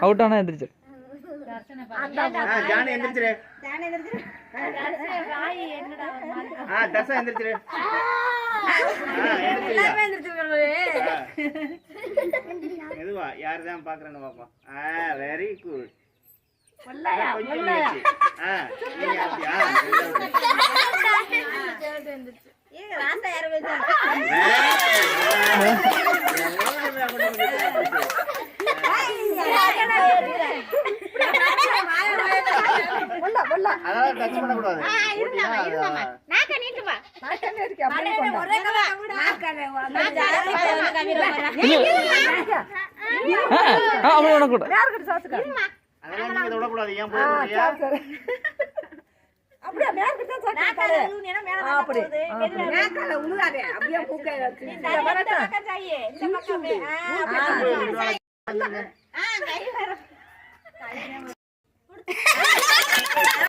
out ஆனா எந்திரிச்சு Johnny எந்திரிச்சிரு Darsha எந்திரிச்சிரு மெதுவா யாருதான் பாக்குறேன்னு பாப்போம் வெரி குட் அதெல்லாம் டச் பண்ணக்கூடாது அதெல்லாம் நீங்க விடக்கூடாது ஏன் போய் அப்படியே மேல தான் சாப்பிட்டாரு அப்படி மேல உழுகாதே அப்படியே பூக்க வச்சு வரட்ட